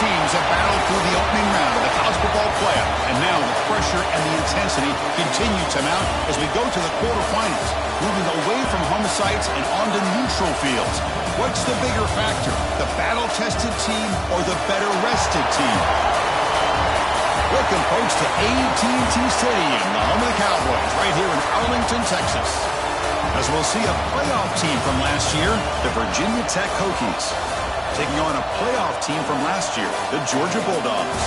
teams have battled through the opening round of the college football playoff, and now the pressure and the intensity continue to mount as we go to the quarterfinals, moving away from home sites and onto neutral fields. What's the bigger factor, the battle-tested team or the better-rested team? Welcome, folks, to AT&T Stadium, the home of the Cowboys, right here in Arlington, Texas. As we'll see a playoff team from last year, the Virginia Tech Hokies, taking on a playoff team from last year, the Georgia Bulldogs.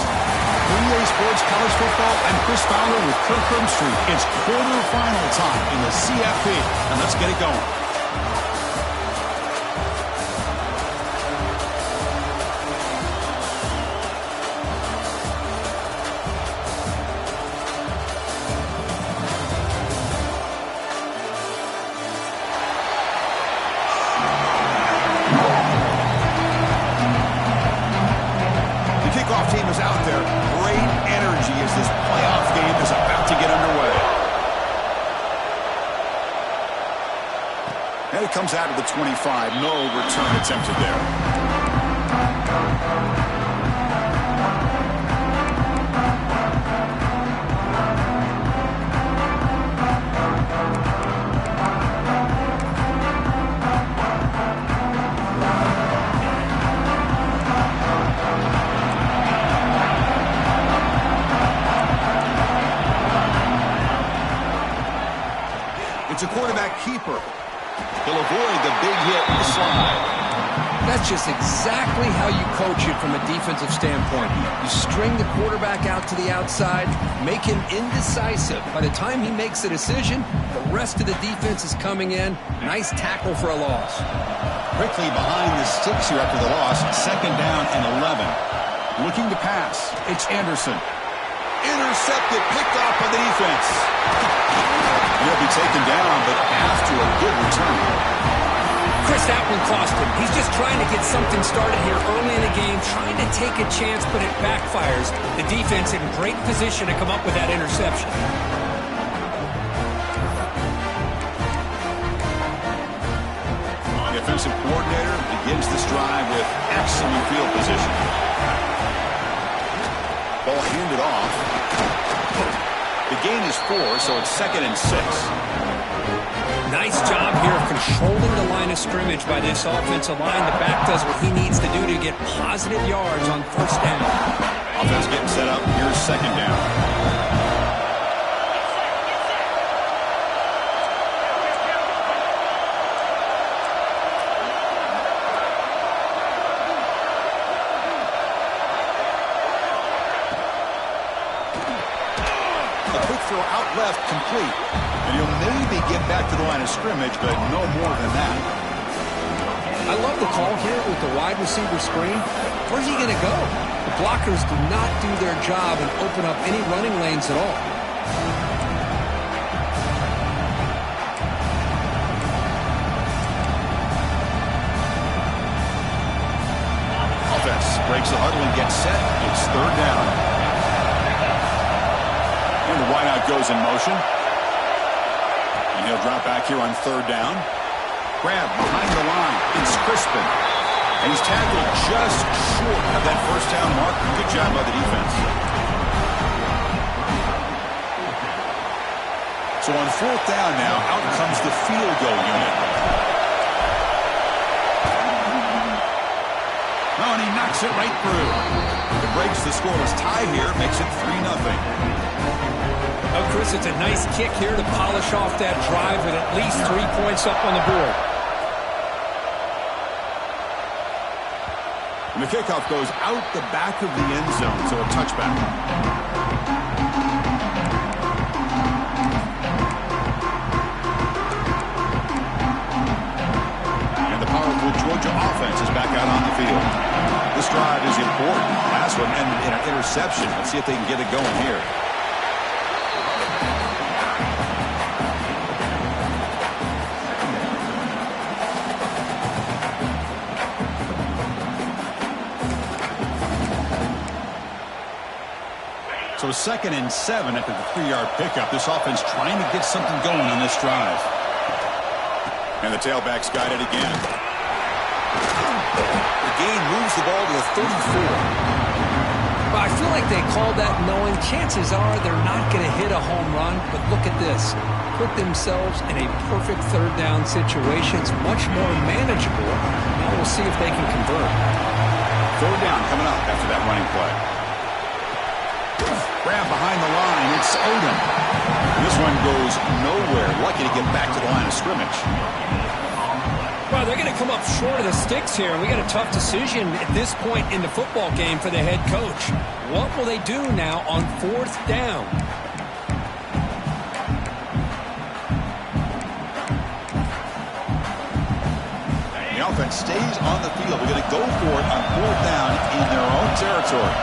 For EA Sports College Football, I'm Chris Fowler with Kirk Herbstreit. It's quarterfinal time in the CFP, and let's get it going. Team is out there. Great energy as this playoff game is about to get underway. And it comes out of the 25. No return attempted there. It's a quarterback keeper. He'll avoid the big hit and the slide. That's just exactly how you coach it from a defensive standpoint. You string the quarterback out to the outside, make him indecisive. By the time he makes a decision, the rest of the defense is coming in. Nice tackle for a loss. Quickly behind the sticks here after the loss. Second down and 11. Looking to pass. It's Anderson. Intercepted, picked off by the defense. He'll be taken down, but after a good return. Chris, that one cost him. He's just trying to get something started here early in the game, trying to take a chance, but it backfires. The defense in great position to come up with that interception. The offensive coordinator begins this drive with excellent field position. Ball handed off. The gain is 4, so it's 2nd and 6. Nice job here of controlling the line of scrimmage by this offensive line. The back does what he needs to do to get positive yards on first down. Offense getting set up. Here's second down. Throw out left, complete. And he'll maybe get back to the line of scrimmage, but no more than that. I love the call here with the wide receiver screen. Where's he going to go? The blockers do not do their job and open up any running lanes at all. Offense breaks the huddle and gets set. It's third down. And the wideout goes in motion. And he'll drop back here on third down. Grab behind the line. It's Crispin. And he's tackled just short of that first down mark. Good job by the defense. So on fourth down now, out comes the field goal unit. Oh, and he knocks it right through. It breaks the scoreless tie here, makes it 3-0. Oh, Chris, it's a nice kick here to polish off that drive with at least 3 points up on the board. And the kickoff goes out the back of the end zone, so a touchback. And the powerful Georgia offense is back out on the field. This drive is important. Last one ended in an interception. Let's see if they can get it going here. So 2nd and 7 after the 3-yard pickup. This offense trying to get something going on this drive. And the tailback's got it again. The gain moves the ball to the 34. like they called that knowing chances are they're not going to hit a home run, but look at this. Put themselves in a perfect third down situation. It's much more manageable. Now we'll see if they can convert. Third down coming up after that running play. Grab behind the line. It's Odom. This one goes nowhere. Lucky to get back to the line of scrimmage. Well, they're going to come up short of the sticks here, and we got a tough decision at this point in the football game for the head coach. What will they do now on fourth down? The offense stays on the field. We're going to go for it on fourth down in their own territory.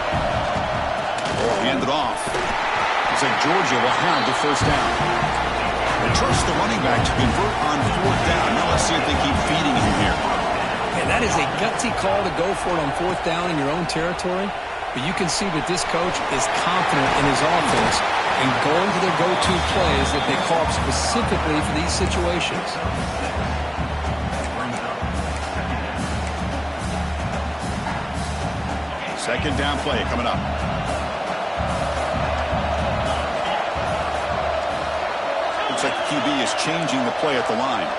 Hand it off. Looks like Georgia will have the first down. They trust the running back to convert on fourth down. Now let's see if they keep feeding him here. And that is a gutsy call to go for it on fourth down in your own territory. But you can see that this coach is confident in his offense and going to their go-to plays that they call up specifically for these situations. Second down play coming up. Looks like the QB is changing the play at the line.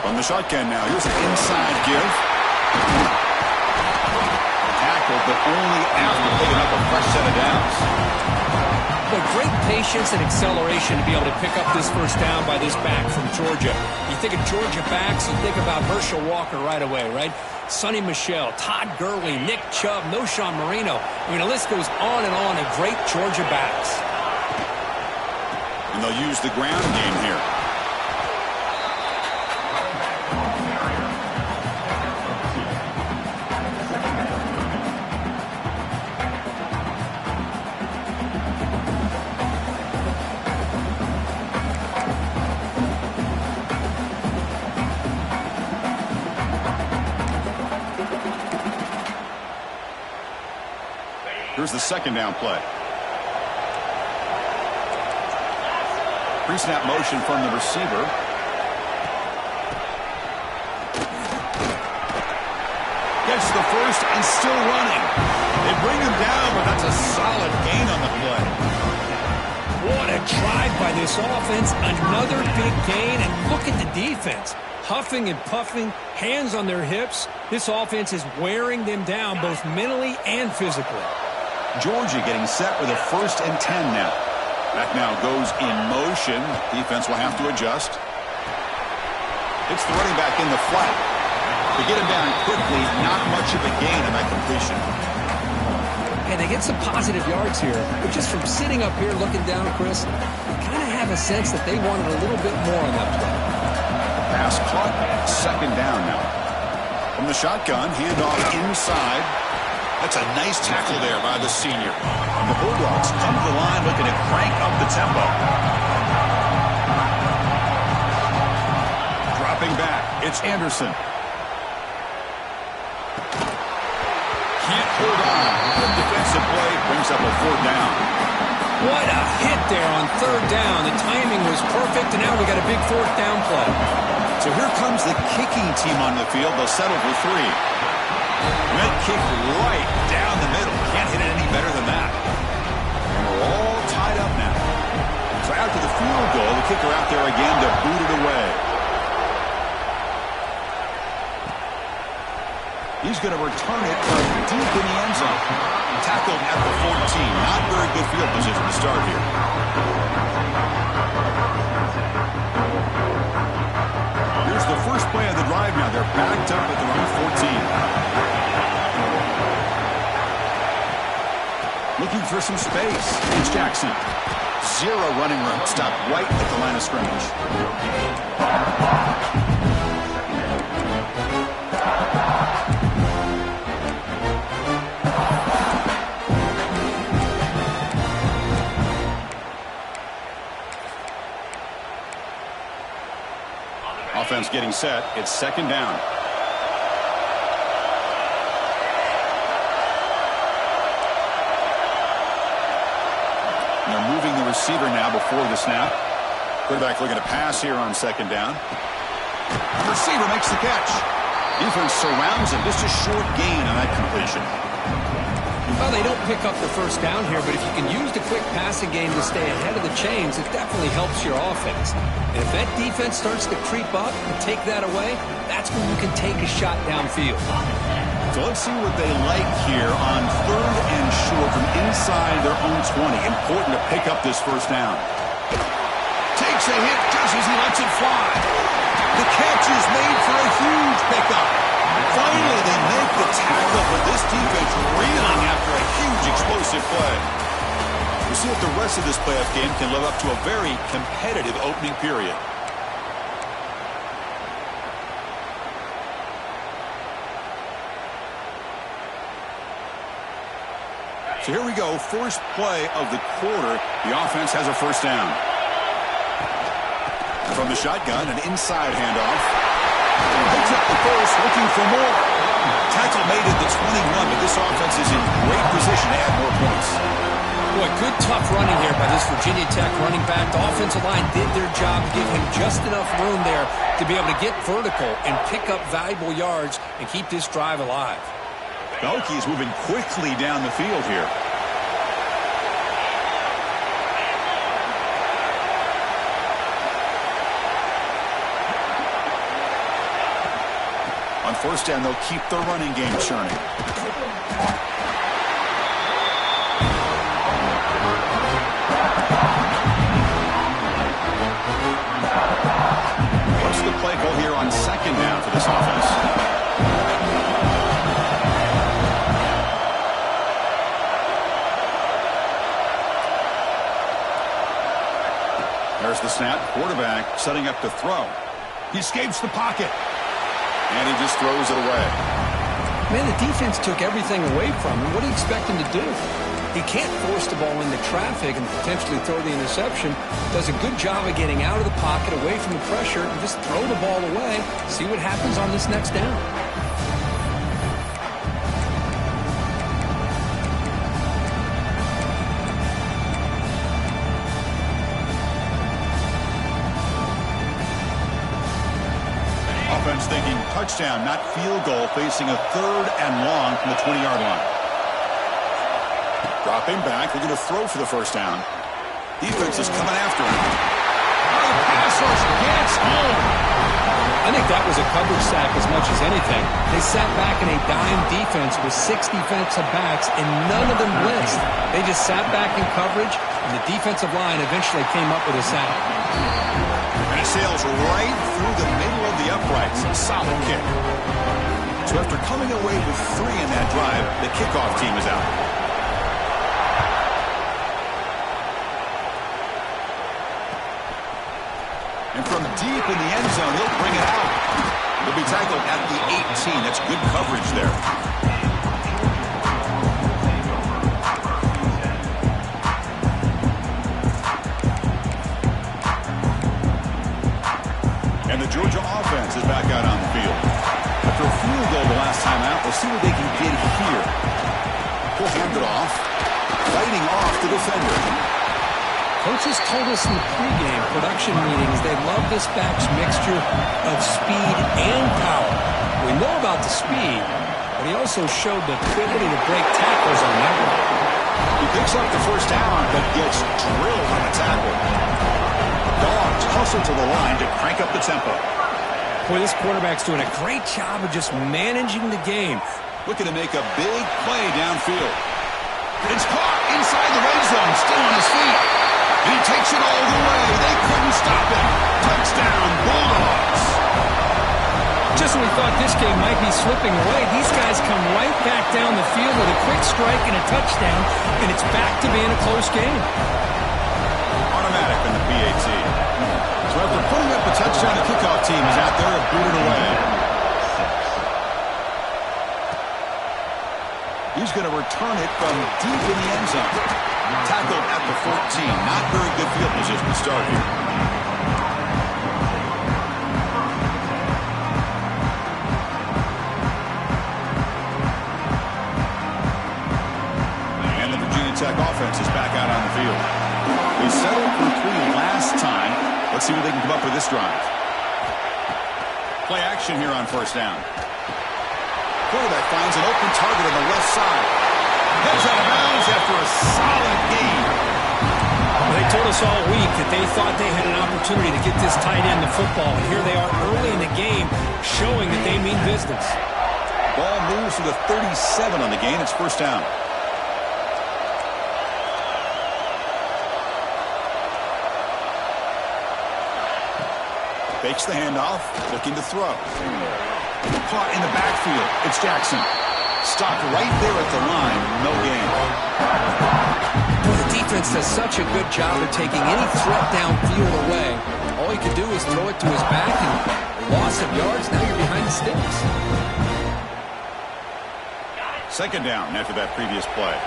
From the shotgun now. Here's an inside give. Tackled, but only after picking up a fresh set of downs. But great patience and acceleration to be able to pick up this first down by this back from Georgia. You think of Georgia backs, you think about Herschel Walker right away, right? Sonny Michel, Todd Gurley, Nick Chubb, Noshawn Marino. I mean, the list goes on and on of great Georgia backs. And they'll use the ground game here. Here's the second down play. Pre-snap motion from the receiver. Gets the first and still running. They bring him down, but that's a solid gain on the play. What a drive by this offense. Another big gain, and look at the defense. Huffing and puffing, hands on their hips. This offense is wearing them down both mentally and physically. Georgia getting set with a 1st and 10 now. Back now goes in motion. Defense will have to adjust. It's the running back in the flat. To get him down quickly, not much of a gain on that completion. And they get some positive yards here, but just from sitting up here looking down, Chris, you kind of have a sense that they wanted a little bit more on that play. Pass caught. Second down now. From the shotgun, handoff inside. That's a nice tackle there by the senior. And the Bulldogs come to the line looking to crank up the tempo. Dropping back, it's Anderson. Can't hold on. Good defensive play brings up a fourth down. What a hit there on third down. The timing was perfect, and now we got a big fourth down play. So here comes the kicking team on the field. They'll settle for 3. Red kick right down the middle. Can't hit it any better than that. And we're all tied up now. So after the field goal, the kicker out there again to boot it away. He's going to return it from deep in the end zone. Tackled at the 14. Not very good field position to start here. Here's the first play of the drive now. They're backed up at their own 14. Looking for some space. It's Jackson. 0 running room. Stopped right at the line of scrimmage. Offense getting set. It's second down. They're moving the receiver now before the snap. Quarterback looking to pass here on second down. The receiver makes the catch. Defense surrounds him. Just a short gain on that completion. Well, they don't pick up the first down here, but if you can use the quick passing game to stay ahead of the chains, it definitely helps your offense. And if that defense starts to creep up and take that away, that's when you can take a shot downfield. So let's see what they like here on 3rd and short from inside their own 20. Important to pick up this first down. Takes a hit just as he lets it fly. The catch is made for a huge pickup. Finally, they make the tackle, but this defense reeling after a huge explosive play. We'll see if the rest of this playoff game can live up to a very competitive opening period. So here we go, first play of the quarter. The offense has a first down. From the shotgun, an inside handoff. Picks up the first, looking for more. Tackle made at the 21, but this offense is in great position to add more points. Boy, good tough running here by this Virginia Tech running back. The offensive line did their job to give him just enough room there to be able to get vertical and pick up valuable yards and keep this drive alive. The Hokies moving quickly down the field here. On first down, they'll keep their running game churning. What's the play call here on second down for this offense? There's the snap. Quarterback setting up to throw. He escapes the pocket. And he just throws it away. Man, the defense took everything away from him. What do you expect him to do? He can't force the ball into traffic and potentially throw the interception. Does a good job of getting out of the pocket, away from the pressure, and just throw the ball away. See what happens on this next down. Offense thinking touchdown, not field goal, facing a 3rd and long from the 20-yard line. Dropping back, they're going to throw for the first down. Defense is coming after him. The pass rush gets home. I think that was a coverage sack as much as anything. They sat back in a dime defense with 6 defensive backs, and none of them blitzed. They just sat back in coverage, and the defensive line eventually came up with a sack. And it sails right through the middle of the uprights. A solid kick. So after coming away with 3 in that drive, the kickoff team is out. And from deep in the end zone, he'll bring it out. He'll be tackled at the 18. That's good coverage there. And the Georgia offense is back out on the field. After a field goal the last time out, we'll see what they can get here. He'll hand it off. Fighting off the defender. Coaches told us in the pregame production meetings they love this back's mixture of speed and power. We know about the speed, but he also showed the ability to break tackles on that one. He picks up the first down, but gets drilled on the tackle. Dogs hustle to the line to crank up the tempo. Boy, this quarterback's doing a great job of just managing the game. Looking to make a big play downfield. It's caught inside the red zone, still on his feet. And he takes it all the way. They couldn't stop him. Touchdown, Bulldogs. Just when we thought this game might be slipping away, these guys come right back down the field with a quick strike and a touchdown, and it's back to being a close game. Automatic in the PAT. So after putting up a touchdown, the kickoff team is out there and booted away. He's going to return it from deep in the end zone. Tackled at the 14. Not very good field position to start here. And the Virginia Tech offense is back out on the field. They settled for 3 last time. Let's see what they can come up with this drive. Play action here on first down. Quarterback finds an open target on the left side. Heads out solid game. Well, they told us all week that they thought they had an opportunity to get this tight end the football, and here they are early in the game showing that they mean business. Ball moves to the 37 on the gain. It's first down. Fakes the handoff, looking to throw. Caught in the backfield. It's Jackson. Stopped right there at the line. No gain. Well, the defense does such a good job of taking any threat downfield away. All you can do is throw it to his back, and loss of yards, now you're behind the sticks. Second down after that previous play.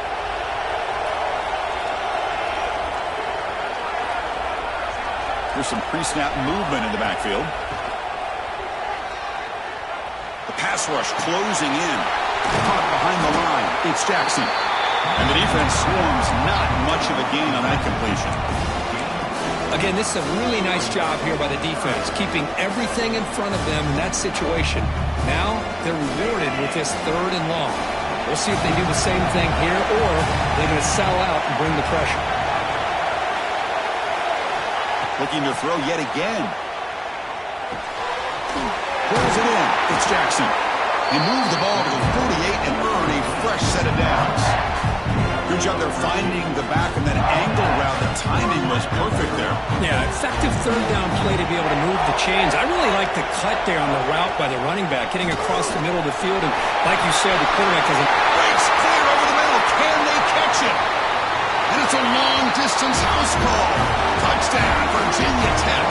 There's some pre-snap movement in the backfield. The pass rush closing in. Caught behind the line. It's Jackson. And the defense swarms. Not much of a gain on that completion. Again, this is a really nice job here by the defense, keeping everything in front of them in that situation. Now they're rewarded with this 3rd and long. We'll see if they do the same thing here, or they're going to sell out and bring the pressure. Looking to throw yet again. Pulls it in. It's Jackson. He moved the ball to the 48 and earned a fresh set of downs. Good job there finding the back in that angle route. The timing was perfect there. Yeah, effective 3rd down play to be able to move the chains. I really like the cut there on the route by the running back, getting across the middle of the field. And like you said, the quarterback has a... Breaks clear over the middle. Can they catch it? And it's a long-distance house call. Touchdown, Virginia Tech.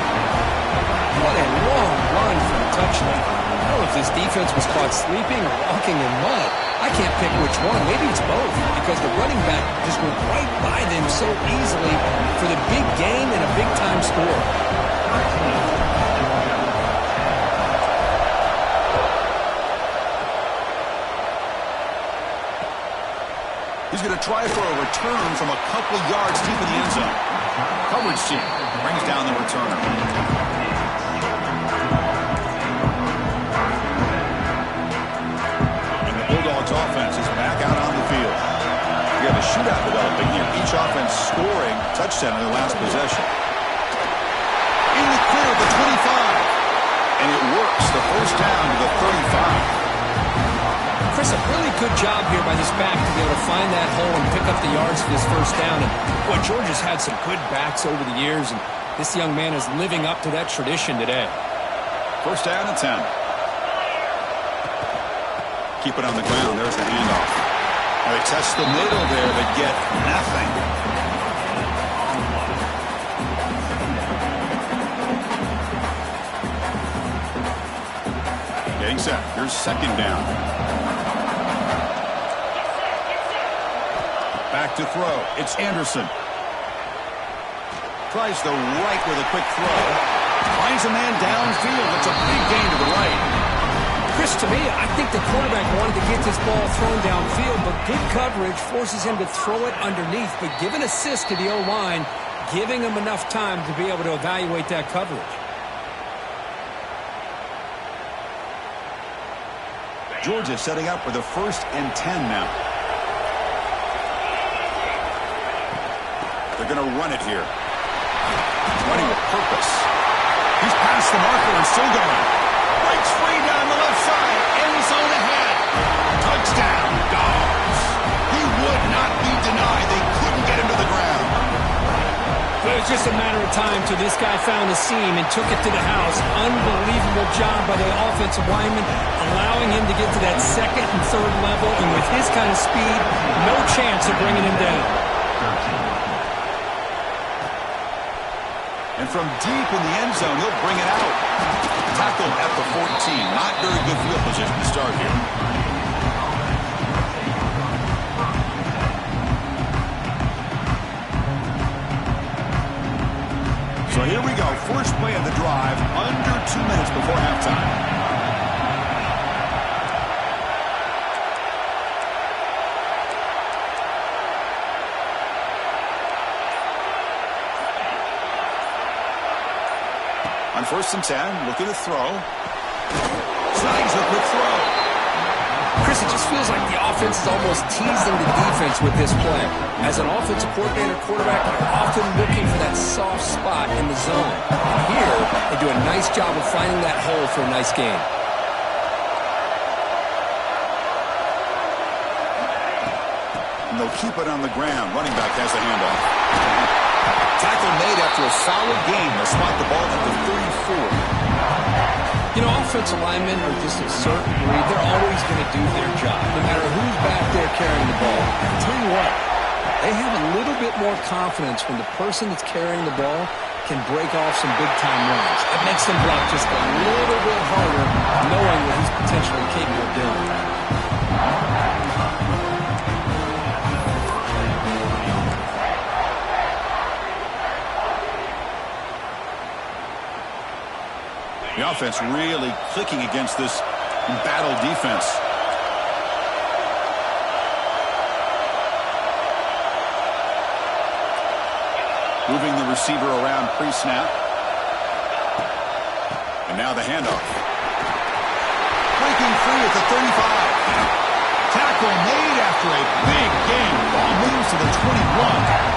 What a long run for a touchdown. I don't know if this defense was caught sleeping or walking in mud. I can't pick which one. Maybe it's both, because the running back just went right by them so easily for the big gain and a big-time score. He's going to try for a return from a couple yards deep in the end zone. Coverage team brings down the returner. And the Bulldogs offense is back out on the field. We have a shootout developing here. Each offense scoring touchdown in the last possession. In the clear of the 25. And it works. The first down to the 35. Chris, a really good job here by this back to be able to find that hole and pick up the yards for this first down. And boy, Georgia's had some good backs over the years, and this young man is living up to that tradition today. First down and 10. Keep it on the ground. There's the handoff. Now they test the middle there, but get nothing. Getting set. Here's second down. Back to throw. It's Anderson. Tries the right with a quick throw. Finds a man downfield. It's a big gain to the right. Chris, to me, I think the quarterback wanted to get this ball thrown downfield, but good coverage forces him to throw it underneath. But give an assist to the O-line, giving him enough time to be able to evaluate that coverage. Georgia setting up for the 1st and 10 now. They're going to run it here. Running with purpose. He's past the marker and still going. Breaks free down the left side. End zone ahead. Touchdown, Dogs. He would not be denied. They couldn't get him to the ground. Well, it was just a matter of time till this guy found the seam and took it to the house. Unbelievable job by the offensive lineman, allowing him to get to that 2nd and 3rd level. And with his kind of speed, no chance of bringing him down. And from deep in the end zone, he'll bring it out. Tackle at the 14. Not very good field position to start here. So here we go. First play of the drive. Under 2 minutes before halftime. On 1st and 10, looking to throw. Snags a quick throw. Chris, it just feels like the offense is almost teasing the defense with this play. As an offensive coordinator, quarterback, you're often looking for that soft spot in the zone. And here, they do a nice job of finding that hole for a nice gain. And they'll keep it on the ground. Running back has the handoff. Tackle made after a solid gain. They'll spot the ball at the 34. You know, offensive linemen are just a certain breed. They're always going to do their job, no matter who's back there carrying the ball. I'll tell you what, they have a little bit more confidence when the person that's carrying the ball can break off some big-time runs. It makes them block just a little bit harder, knowing what he's potentially capable of doing. The offense really clicking against this embattled defense. Moving the receiver around pre-snap. And now the handoff. Breaking free at the 35. Tackle made after a big gain. Ball moves to the 21.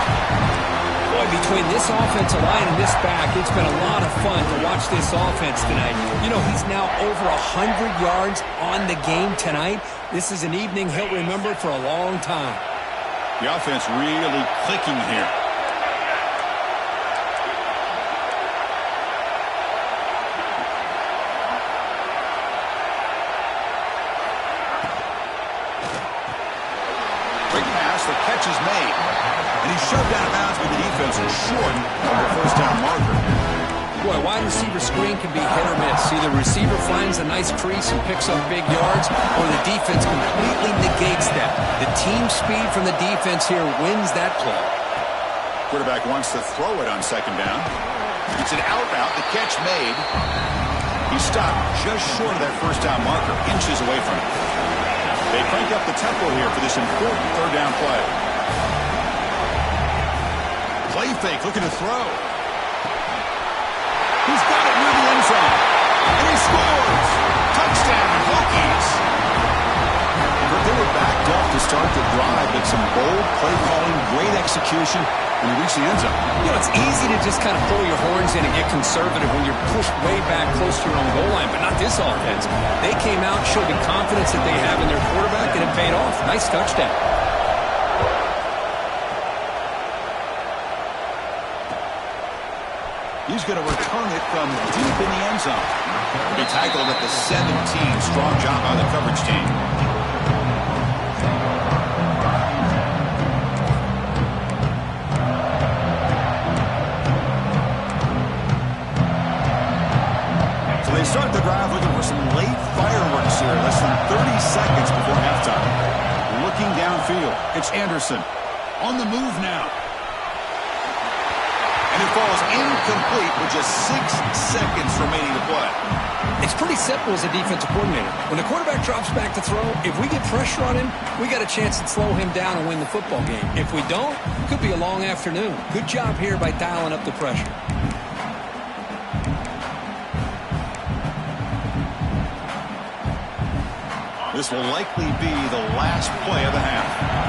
Boy, between this offensive line and this back, it's been a lot of fun to watch this offense tonight. You know, he's now over 100 yards on the game tonight. This is an evening he'll remember for a long time. The offense really clicking here. Great pass, the catch is made. And he's shoved out of bounds by the defense and short of the first down marker. Boy, wide receiver screen can be hit or miss. Either receiver finds a nice crease and picks up big yards, or the defense completely negates that. The team speed from the defense here wins that play. Quarterback wants to throw it on second down. It's an out route, the catch made. He stopped just short of that first down marker, inches away from it. They crank up the tempo here for this important third down play. Play fake, looking to throw. He's got it near the end zone. And he scores! Touchdown, Hokies! But they were backed up to start the drive, but some bold play calling, great execution when you reach the end zone. You know, it's easy to just kind of pull your horns in and get conservative when you're pushed way back close to your own goal line, but not this offense. They came out, showed the confidence that they have in their quarterback, and it paid off. Nice touchdown. He's going to return it from deep in the end zone. He'll be tackled at the 17. Strong job by the coverage team. So they start the drive looking for some late fireworks here. Less than 30 seconds before halftime. Looking downfield. It's Anderson. On the move now. And it falls incomplete with just 6 seconds remaining to play. It's pretty simple as a defensive coordinator. When the quarterback drops back to throw, if we get pressure on him, we got a chance to slow him down and win the football game. If we don't, it could be a long afternoon. Good job here by dialing up the pressure. This will likely be the last play of the half.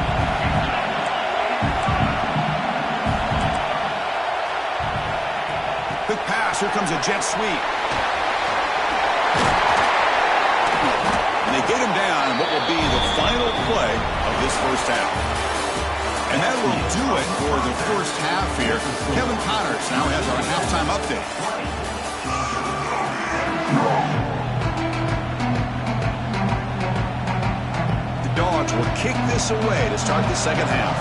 Quick pass. Here comes a jet sweep. And they get him down in what will be the final play of this first half. And that will do it for the first half here. Kevin Connors now has our halftime update. The Dogs will kick this away to start the second half.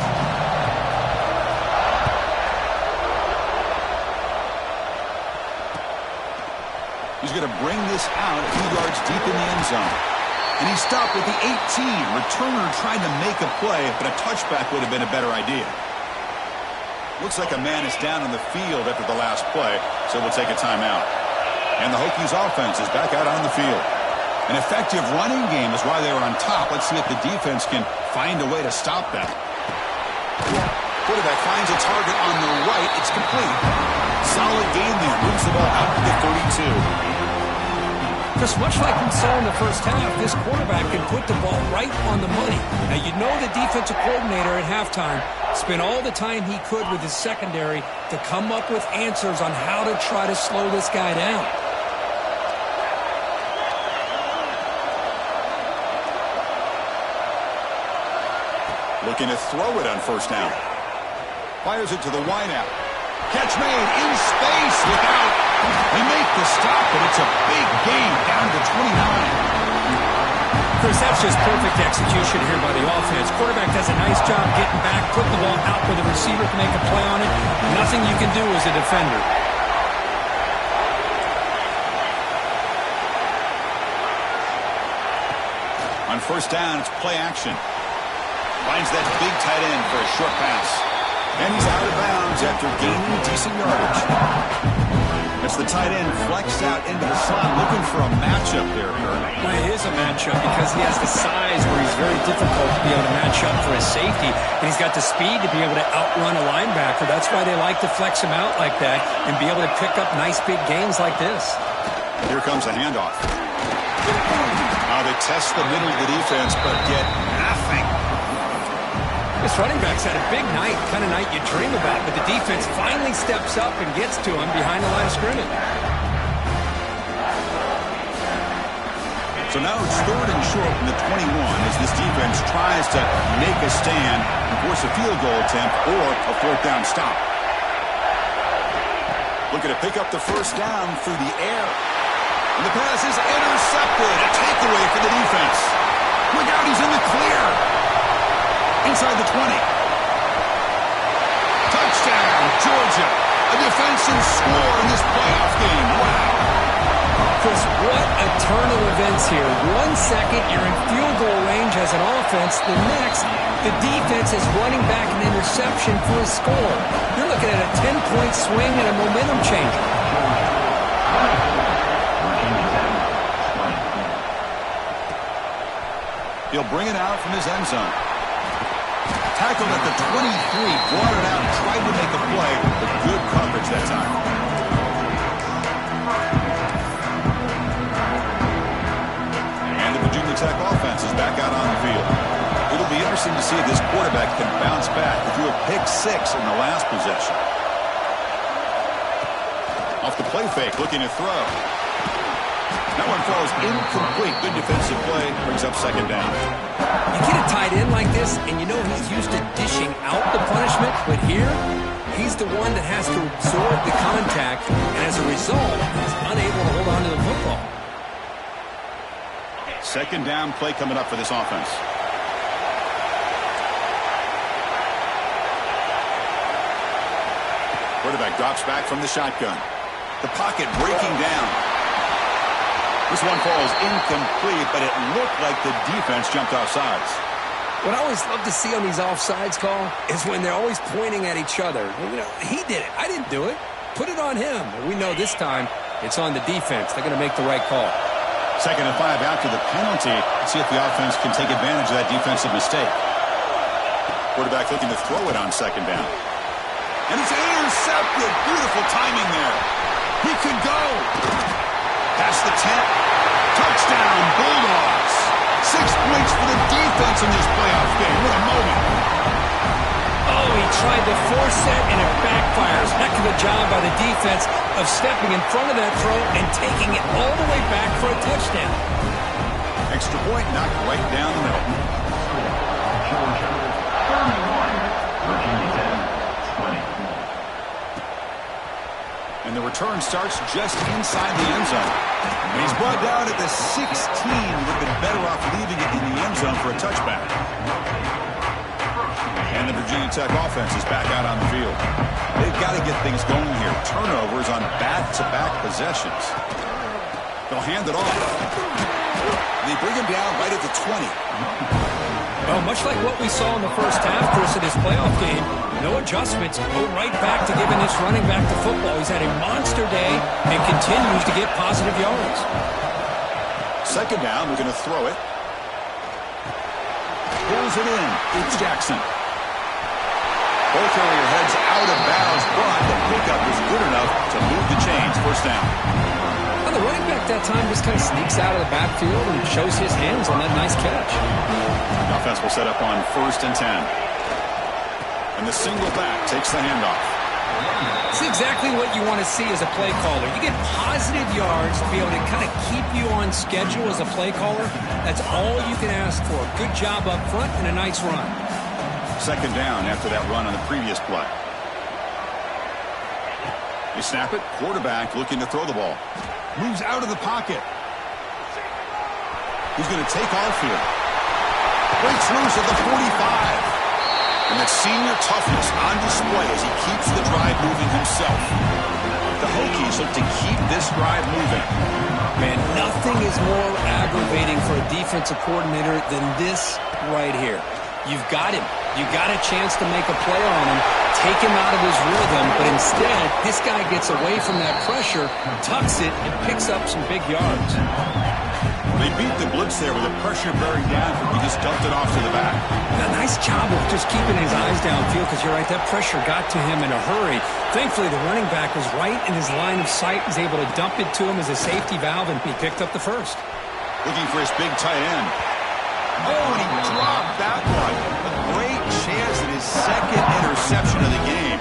He's going to bring this out a few yards deep in the end zone. And he stopped with the 18. Returner trying to make a play, but a touchback would have been a better idea. Looks like a man is down on the field after the last play, so we'll take a timeout. And the Hokies offense is back out on the field. An effective running game is why they were on top. Let's see if the defense can find a way to stop that. Quarterback finds a target on the right. It's complete. Solid game there. Moves the ball out to the 32. Just much like we saw in the first half, this quarterback can put the ball right on the money. Now, you know the defensive coordinator at halftime spent all the time he could with his secondary to come up with answers on how to try to slow this guy down. Looking to throw it on first down. Fires it to the wideout. Catch made in space without. They make the stop, but it's a big gain down to 29. Chris, that's just perfect execution here by the offense. Quarterback does a nice job getting back, putting the ball out where the receiver can make a play on it. Nothing you can do as a defender. On first down, it's play action. Finds that big tight end for a short pass. And he's out of bounds after gaining decent yardage. It's the tight end flexed out into the slot, looking for a matchup there, Kurt. Well, it is a matchup because he has the size where he's very difficult to be able to match up for his safety. And he's got the speed to be able to outrun a linebacker. That's why they like to flex him out like that and be able to pick up nice big gains like this. Here comes a handoff. They test the middle of the defense, but get nothing. This running back's had a big night, kind of night you dream about, but the defense finally steps up and gets to him behind the line of scrimmage. So now it's third and short from the 21 as this defense tries to make a stand and force a field goal attempt or a fourth down stop. Looking to pick up the first down through the air. And the pass is intercepted. A takeaway for the defense. Look out, he's in the clear. Inside the 20. Touchdown, Georgia. A defensive score in this playoff game. Wow. Chris, what a turn of events here. 1 second, you're in field goal range as an offense. The next, the defense is running back an interception for a score. You're looking at a 10-point swing and a momentum changer. He'll bring it out from his end zone. Tackled at the 23, brought it out, tried to make a play, but good coverage that time. And the Virginia Tech offense is back out on the field. It'll be interesting to see if this quarterback can bounce back. He threw a pick 6 in the last possession. Off the play fake, looking to throw. That one falls incomplete. Good defensive play. Brings up second down. You get a tight end like this, and you know he's used to dishing out the punishment, but here, he's the one that has to absorb the contact, and as a result, he's unable to hold on to the football. Second down play coming up for this offense. Quarterback drops back from the shotgun. The pocket breaking down. This one falls incomplete, but it looked like the defense jumped offsides. What I always love to see on these offsides call is when they're always pointing at each other. You know, he did it. I didn't do it. Put it on him. We know this time it's on the defense. They're going to make the right call. 2nd and 5 after the penalty. Let's see if the offense can take advantage of that defensive mistake. Quarterback looking to throw it on second down. And it's intercepted. Beautiful timing there. He could go. Past the 10. Touchdown, Bulldogs. 6 points for the defense in this playoff game. What a moment. Oh, he tried to force it, and it backfires. Heck of a job by the defense of stepping in front of that throw and taking it all the way back for a touchdown. Extra point knocked right down the middle. Georgia, 31, Virginia Tech, 20. And the return starts just inside the end zone. And he's brought down at the 16. Would have been better off leaving it in the end zone for a touchback. And the Virginia Tech offense is back out on the field. They've got to get things going here. Turnovers on back-to-back possessions. They'll hand it off. They bring him down right at the 20. Well, much like what we saw in the first half, Chris, of this playoff game, no adjustments, go right back to giving this running back the football. He's had a monster day and continues to get positive yards. Second down, we're going to throw it. Pulls it in. It's Jackson. Both earlier heads out of bounds, but the pickup was good enough to move the chains. First down. I the running back that time just kind of sneaks out of the backfield and shows his hands on that nice catch. The offense will set up on 1st and 10. And the single back takes the handoff. It's exactly what you want to see as a play caller. You get positive yards to be able to kind of keep you on schedule as a play caller. That's all you can ask for. Good job up front and a nice run. 2nd down after that run on the previous play. They snap it. Quarterback looking to throw the ball. Moves out of the pocket. He's going to take off here. Breaks loose at the 45. And that senior toughness on display as he keeps the drive moving himself. The Hokies look to keep this drive moving. Man, nothing is more aggravating for a defensive coordinator than this right here. You've got him. You got a chance to make a play on him, take him out of his rhythm, but instead, this guy gets away from that pressure, tucks it, and picks up some big yards. They beat the blitz there with the pressure bearing down. He just dumped it off to the back. A nice job of just keeping his eyes downfield because you're right, that pressure got to him in a hurry. Thankfully, the running back was right in his line of sight, was able to dump it to him as a safety valve, and he picked up the first. Looking for his big tight end. Oh, and he dropped that one. A great chance at his 2nd interception of the game.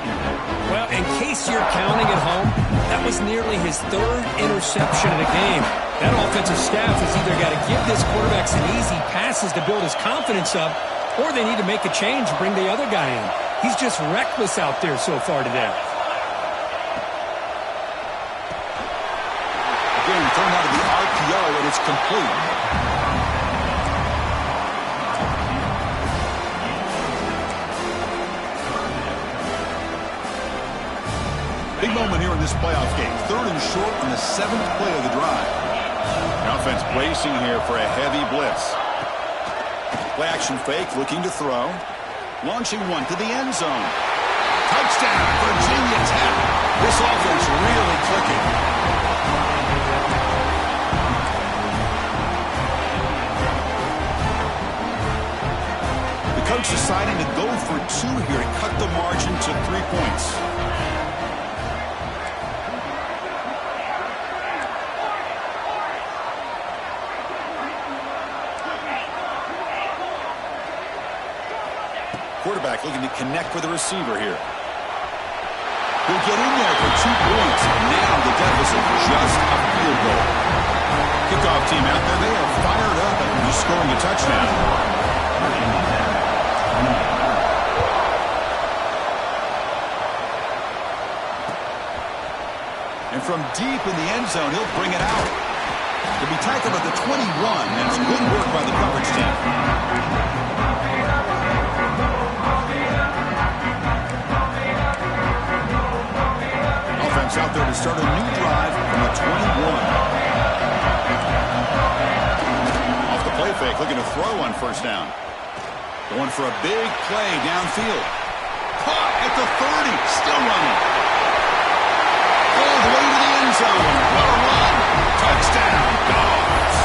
Well, in case you're counting at home, that was nearly his 3rd interception of the game. That offensive staff has either got to give this quarterback some easy passes to build his confidence up, or they need to make a change and bring the other guy in. He's just reckless out there so far today. Again, thrown out of the RPO, and it's complete. Big moment here in this playoff game. 3rd and short on the 7th play of the drive. The offense bracing here for a heavy blitz. Play action fake, looking to throw. Launching one to the end zone. Touchdown, Virginia Tech. This offense really clicking. The coach deciding to go for 2 here to cut the margin to 3 points. Quarterback looking to connect with the receiver here. He'll get in there for 2 points. Now the deficit just a field goal. Kickoff team out there. They are fired up after just scoring a touchdown. And from deep in the end zone, he'll bring it out. He'll be tackled at the 21. That's good work by the coverage team. Out there to start a new drive from the 21. Off the play fake, looking to throw on 1st down. Going for a big play downfield. Caught at the 30, still running. All the way to the end zone. What a run. Touchdown, Dogs.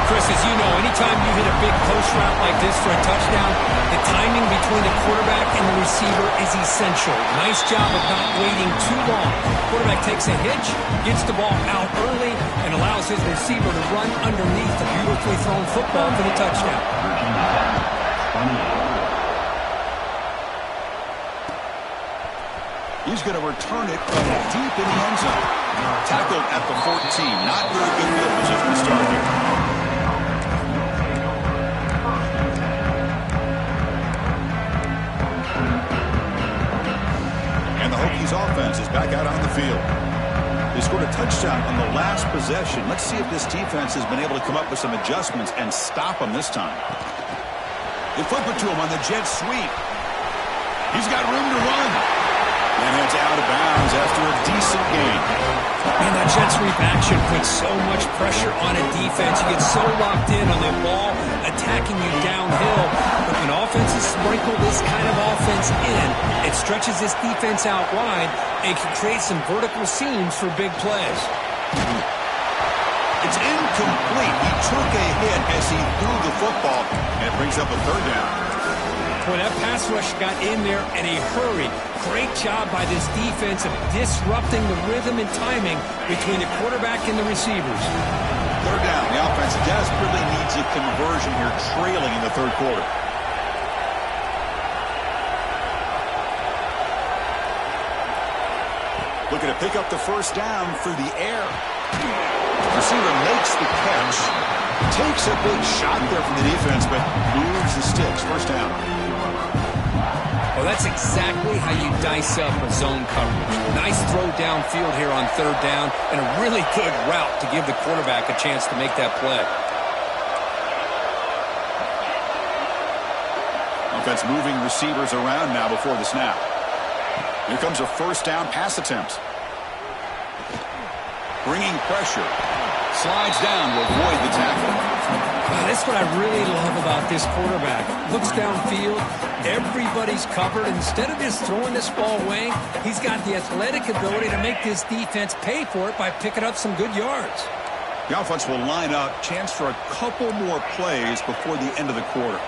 Chris, as you know, anytime you hit a big post route like this for a touchdown, the timing between the quarterback and the receiver is essential. Nice job of not waiting too long. Quarterback takes a hitch, gets the ball out early, and allows his receiver to run underneath the beautifully thrown football for the touchdown. He's going to return it from deep in the end zone. Tackled at the 14. Not very good field position to start here. Hokies offense is back out on the field. They scored a touchdown on the last possession. Let's see if this defense has been able to come up with some adjustments and stop them this time. They flip it to him on the jet sweep. He's got room to run. And it's out of bounds after a decent gain. Man, that jet sweep action puts so much pressure on a defense. You get so locked in on the ball attacking you downhill. But when offenses sprinkle this kind of offense in, it stretches this defense out wide and can create some vertical seams for big plays. It's incomplete. He took a hit as he threw the football, and it brings up a 3rd down. Boy, that pass rush got in there in a hurry. Great job by this defense of disrupting the rhythm and timing between the quarterback and the receivers. Third down. The offense desperately needs a conversion here, trailing in the third quarter. Looking to pick up the first down through the air. Receiver makes the catch. Takes a big shot there from the defense, but moves the sticks. First down. Well, that's exactly how you dice up a zone coverage. Nice throw downfield here on third down, and a really good route to give the quarterback a chance to make that play. Offense moving receivers around now before the snap. Here comes a first down pass attempt. Bringing pressure. Slides down to avoid the tackle. That's what I really love about this quarterback. Looks downfield. Everybody's covered. Instead of just throwing this ball away, he's got the athletic ability to make this defense pay for it by picking up some good yards. The offense will line up. Chance for a couple more plays before the end of the quarter.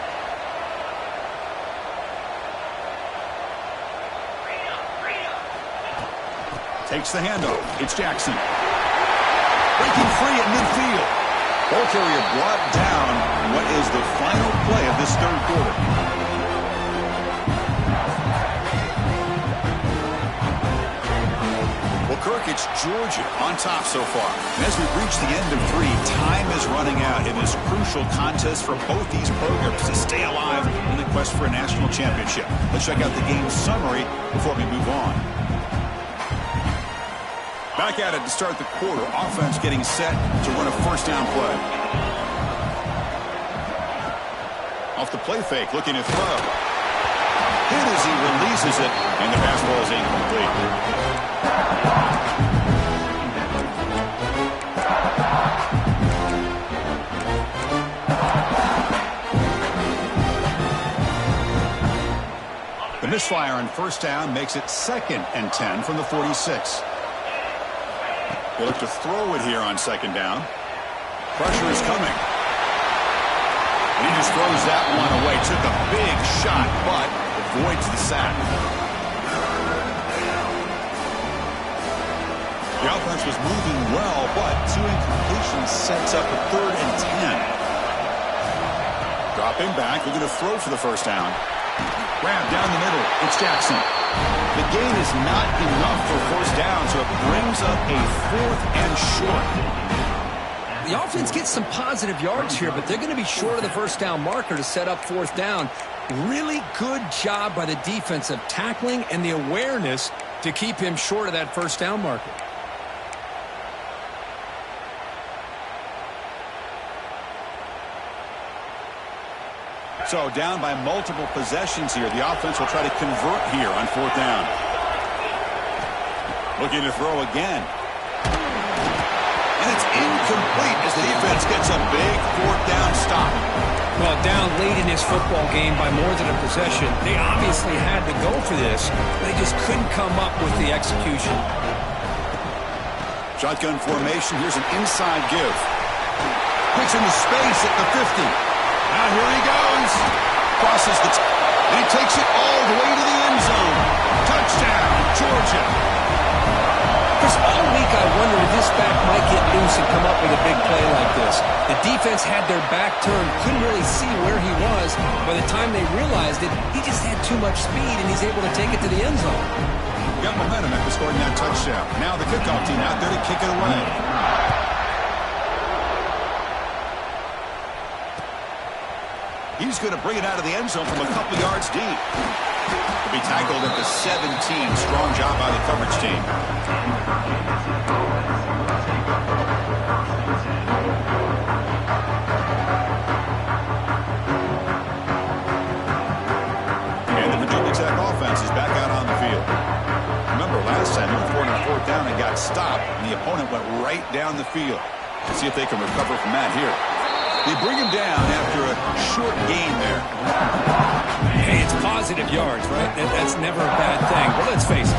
Takes the handoff. It's Jackson. Breaking free at midfield. Ball carrier brought down. What is the final play of this third quarter? Well, Kirk, it's Georgia on top so far. And as we reach the end of three, time is running out in this crucial contest for both these programs to stay alive in the quest for a national championship. Let's check out the game summary before we move on. Back at it to start the quarter. Offense getting set to run a first down play. Off the play fake, looking to throw. Hit as he releases it, and the pass ball is incomplete. The misfire on first down makes it 2nd and 10 from the 46. They look to throw it here on second down. Pressure is coming. And he just throws that one away. Took a big shot, but avoids the sack. The offense was moving well, but 2 incompletions sets up a 3rd and 10. Dropping back, looking to throw for the first down. Grab down the middle. It's Jackson. The gain is not enough for first down, so it brings up a 4th and short. The offense gets some positive yards here, but they're going to be short of the first down marker to set up 4th down. Really good job by the defense of tackling and the awareness to keep him short of that first down marker. So down by multiple possessions here. The offense will try to convert here on 4th down. Looking to throw again. And it's incomplete as the defense gets a big 4th down stop. Well, down late in this football game by more than a possession, they obviously had to go for this. They just couldn't come up with the execution. Shotgun formation. Here's an inside give. Puts into space at the 50. Now here he goes. Crosses the and he takes it all the way to the end zone. Touchdown, Georgia. Chris, all week I wondered if this back might get loose and come up with a big play like this. The defense had their back turned, couldn't really see where he was. By the time they realized it, he just had too much speed, and he's able to take it to the end zone. Got momentum after scoring that touchdown. Now the kickoff team out there to kick it away. He's going to bring it out of the end zone from a couple yards deep. To be tackled at the 17. Strong job by the coverage team. And the Virginia Tech offense is back out on the field. Remember, last time they were throwing on 4th down and got stopped, and the opponent went right down the field. Let's see if they can recover from that here. They bring him down after a short gain there. Hey, it's positive yards, right? That's never a bad thing. But let's face it,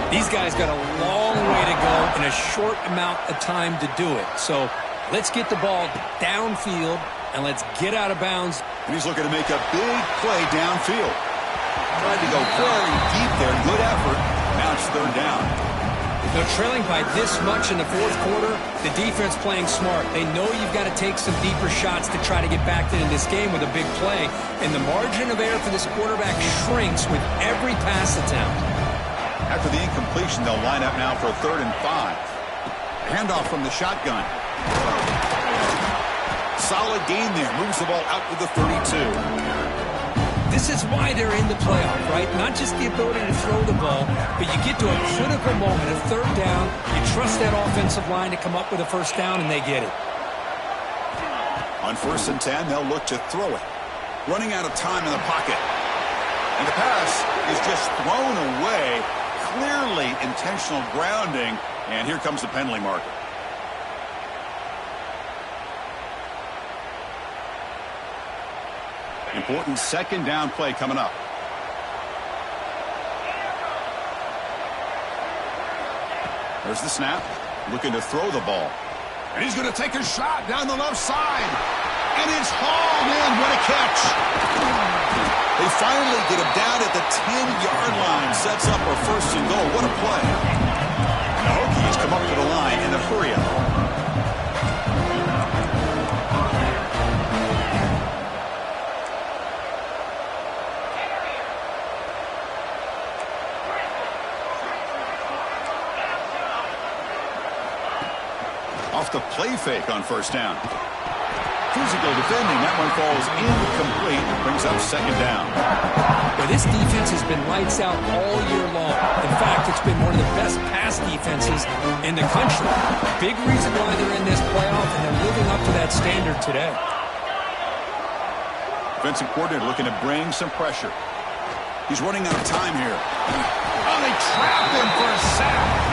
these guys got a long way to go in a short amount of time to do it. So let's get the ball downfield and let's get out of bounds. And he's looking to make a big play downfield. Tried to go very deep there. Good effort. Now it's third down. They're trailing by this much in the fourth quarter. The defense playing smart. They know you've got to take some deeper shots to try to get back into this game with a big play. And the margin of error for this quarterback shrinks with every pass attempt. After the incompletion, they'll line up now for a 3rd and 5. Handoff from the shotgun. Solid gain there. Moves the ball out to the 32. This is why they're in the playoff, right? Not just the ability to throw the ball, but you get to a critical moment, a 3rd down. You trust that offensive line to come up with a 1st down, and they get it. On 1st and 10, they'll look to throw it. Running out of time in the pocket. And the pass is just thrown away. Clearly intentional grounding. And here comes the penalty marker. Important 2nd down play coming up. There's the snap. Looking to throw the ball. And he's going to take a shot down the left side. And it's hauled in. What a catch. They finally get him down at the 10-yard line. Sets up a 1st and goal. What a play. The Hokies come up to the line in a hurry-up. Off the play fake on 1st down. Physical defending. That one falls incomplete. Brings up 2nd down. Well, this defense has been lights out all year long. In fact, it's been one of the best pass defenses in the country. Big reason why they're in this playoff, and they're living up to that standard today. Defensive coordinator looking to bring some pressure. He's running out of time here. Oh, they trapped him for a sack.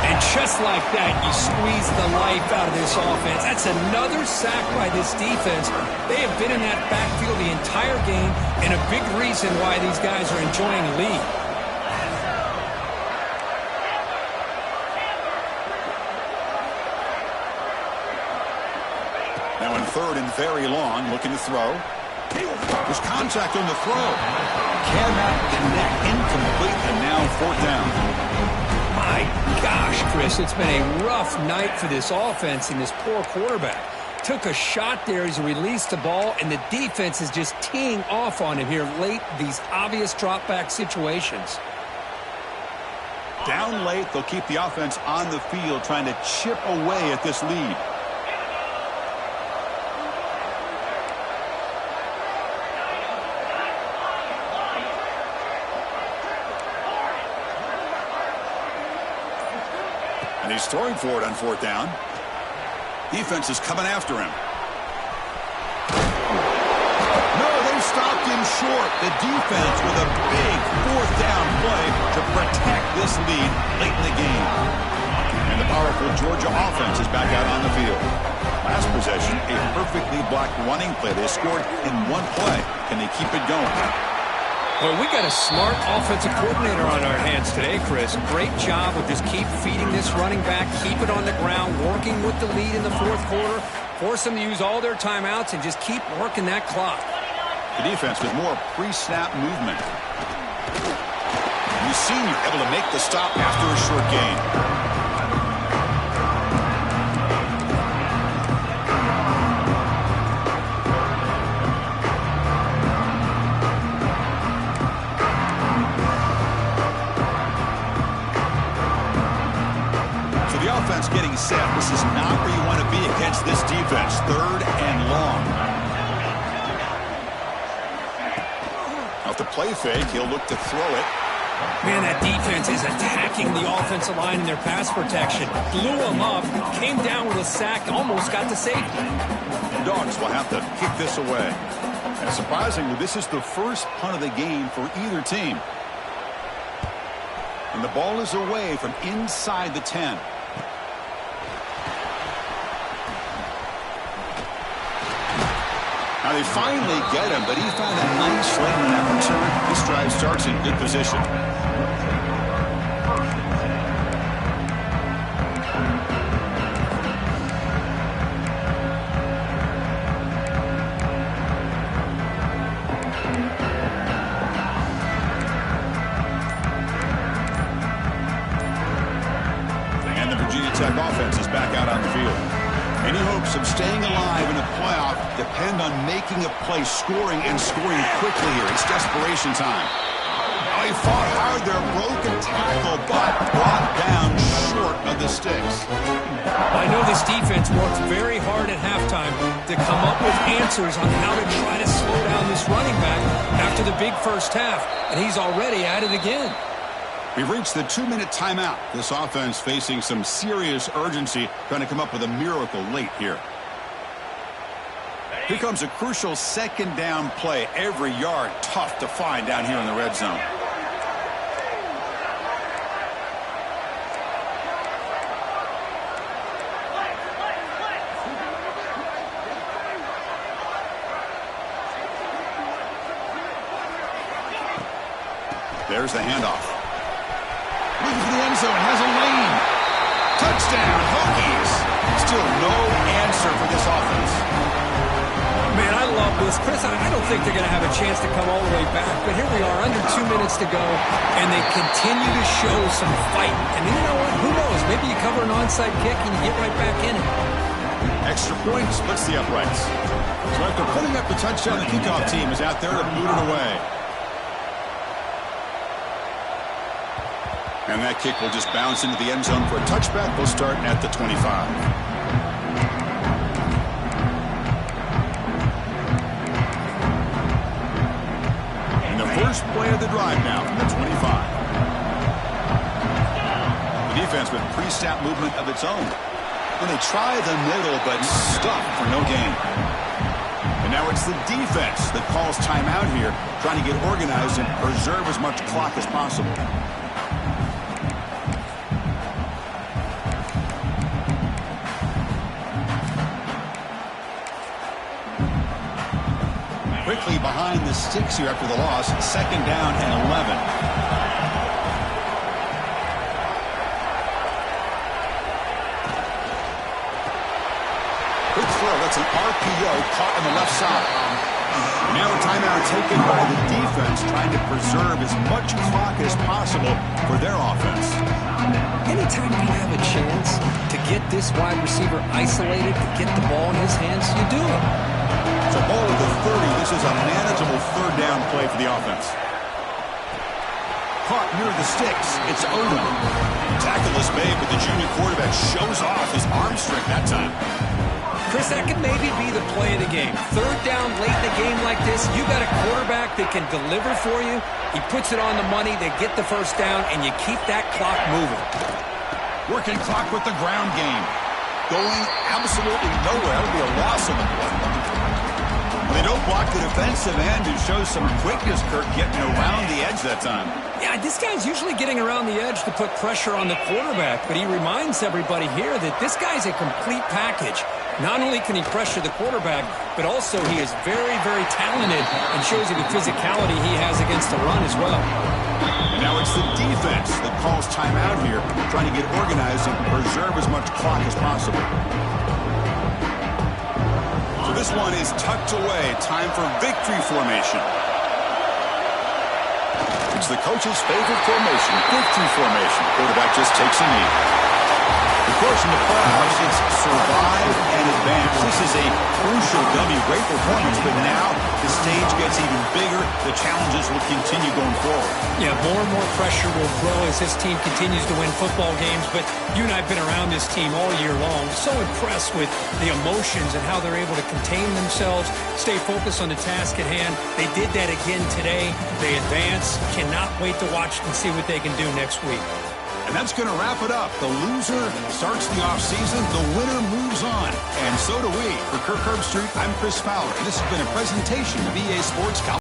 And just like that, you squeeze the life out of this offense. That's another sack by this defense. They have been in that backfield the entire game, and a big reason why these guys are enjoying the lead. Now in 3rd and very long, looking to throw. There's contact on the throw. Cannot connect, incomplete, and now 4th down. My gosh, Chris, it's been a rough night for this offense and this poor quarterback. Took a shot there as he released the ball, and the defense is just teeing off on him here late, these obvious drop-back situations. Down late, they'll keep the offense on the field trying to chip away at this lead. And he's throwing for it on 4th down. Defense is coming after him. No, they stopped him short. The defense with a big 4th down play to protect this lead late in the game. And the powerful Georgia offense is back out on the field. Last possession, a perfectly blocked running play. They scored in one play. Can they keep it going? Well, we got a smart offensive coordinator on our hands today, Chris. Great job of just keep feeding this running back, keep it on the ground, working with the lead in the 4th quarter, force them to use all their timeouts, and just keep working that clock. The defense with more pre-snap movement. The senior able to make the stop after a short gain. Getting set. This is not where you want to be against this defense. 3rd and long. Off the play fake, he'll look to throw it. Man, that defense is attacking the offensive line in their pass protection. Blew them up, came down with a sack, almost got to safety. The Dogs will have to kick this away. And surprisingly, this is the first punt of the game for either team. And the ball is away from inside the 10. Now they finally get him, but he found a nice lane in that return. This drive starts in good position. Tech offense is back out on the field. Any hopes of staying alive in a playoff depend on making a play, scoring, and scoring quickly here. It's desperation time. Oh, he fought hard there, broke a tackle, but brought down short of the sticks. I know this defense worked very hard at halftime to come up with answers on how to try to slow down this running back after the big first half, and he's already at it again. We've reached the 2-minute timeout. This offense facing some serious urgency, trying to come up with a miracle late here. Here comes a crucial second down play. Every yard tough to find down here in the red zone. There's the handoff. Looking for the end zone, has a lane. Touchdown, Hokies. Still no answer for this offense. Man, I love this. Chris, I don't think they're going to have a chance to come all the way back, but here we are, under 2 minutes to go, and they continue to show some fight. And you know what? Who knows? Maybe you cover an onside kick and you get right back in it. Extra point splits the uprights. So after putting up the touchdown, the kickoff team is out there to boot it away. And that kick will just bounce into the end zone for a touchback. We'll start at the 25. And the first play of the drive now from the 25. The defense with pre-snap movement of its own. And they try the middle, but stuck for no gain. And now it's the defense that calls timeout here, trying to get organized and preserve as much clock as possible. Quickly behind the sticks here after the loss. Second down and 11. Quick throw. That's an RPO caught on the left side. Now a timeout taken by the defense, trying to preserve as much clock as possible for their offense. Anytime you have a chance to get this wide receiver isolated, to get the ball in his hands, you do it. So ball at the 30. This is a manageable third down play for the offense. Caught near the sticks. It's Odom. Tackle this babe, but the junior quarterback shows off his arm strength that time. Chris, that could maybe be the play of the game. Third down late in a game like this, you got a quarterback that can deliver for you. He puts it on the money. They get the first down, and you keep that clock moving. Working clock with the ground game. Going absolutely nowhere. That would be a loss on the play. They don't block the defensive end, who shows some quickness, Kirk, getting around the edge that time. Yeah, this guy's usually getting around the edge to put pressure on the quarterback, but he reminds everybody here that this guy's a complete package. Not only can he pressure the quarterback, but also he is very, very talented and shows you the physicality he has against the run as well. And now it's the defense that calls timeout here, trying to get organized and preserve as much clock as possible. So this one is tucked away. Time for victory formation. It's the coach's favorite formation, victory formation. Quarterback just takes a knee. Of course, in the playoffs, it's survive and advance. This is a crucial W. Great performance, but now the stage gets even bigger. The challenges will continue going forward. Yeah, more and more pressure will grow as this team continues to win football games, but you and I have been around this team all year long. So impressed with the emotions and how they're able to contain themselves, stay focused on the task at hand. They did that again today. They advance. Cannot wait to watch and see what they can do next week. And that's going to wrap it up. The loser starts the offseason. The winner moves on. And so do we. For Kirk Herbstreit, I'm Chris Fowler. And this has been a presentation of EA Sports.